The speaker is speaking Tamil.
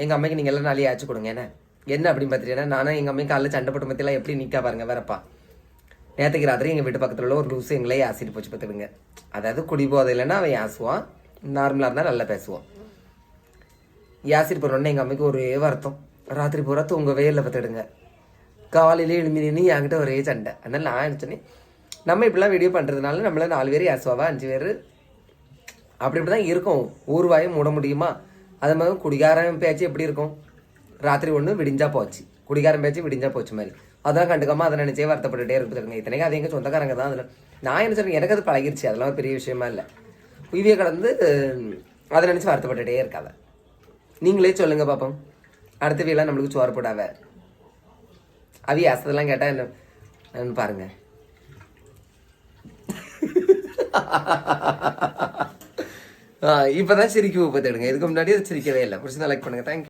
எங்கள் அம்மைக்கு நீங்கள் எல்லாம் நாளையே ஆச்சு கொடுங்க என்ன அப்படின்னு பார்த்துட்டீங்கன்னா நானும் எங்கள் அம்மைக்கு காலையில் சண்டை போட்டு மத்தியெல்லாம் எப்படி நிற்கா பாருங்க வேறப்பா. நேற்றுக்கு ராத்திரி எங்கள் வீட்டு பக்கத்தில் உள்ள ஒரு லூஸு எங்களே ஆசிட்டு போச்சு பார்த்துடுங்க. அதாவது குடி போதை இல்லைன்னா அவன் யாசுவான், நார்மலாக இருந்தால் நல்லா பேசுவான். யாசிட்டு போகிறோன்னே எங்கள் அம்மைக்கு ஒரே வருத்தம், ராத்திரி பூரா தூங்கவே இல்லை பார்த்துடுங்க. காலையிலே எழுமி நின்று என்கிட்ட ஒரே சண்டை. அதனால் நான் நினச்சோன்னே நம்ம இப்படிலாம் வீடியோ பண்ணுறதுனால நம்மள 4 பேர் யாசுவாவா 5 பேர் அப்படி இப்படி தான் இருக்கும். ஊர்வாயும் மூட முடியுமா? அது மாதிரி குடிகாரன் பேச்சு எப்படி இருக்கும்? ராத்திரி ஒன்று விடிஞ்சா போச்சு, குடிகாரன் பேச்சு விடிஞ்சா போச்சு மாதிரி. அதெல்லாம் கண்டுக்காமல் அதை நினச்சே வருத்தப்பட்டுட்டே இருந்துருங்க. இத்தனைக்கு அது எங்கள் சொந்தக்காரங்க தான். அதில் நான் என்ன சொல்கிறேன், எனக்கு அது பழகிருச்சு, அதெல்லாம் பெரிய விஷயமா இல்லை. உயிவியை கடந்து அதை நினச்சி வருத்தப்பட்டுட்டே இருக்காத. நீங்களே சொல்லுங்க பார்ப்போம், அடுத்த வீலாம் நம்மளுக்கு சோறு போடாவ அவி அசதெல்லாம் கேட்டால் என்ன பாருங்க. இப்போதான் சிரிக்க பார்த்துடுங்க, இதுக்கு முன்னாடி அது சிரிக்கவே இல்லை. பிடிச்சி லைக் பண்ணுங்க. தேங்க்யூ.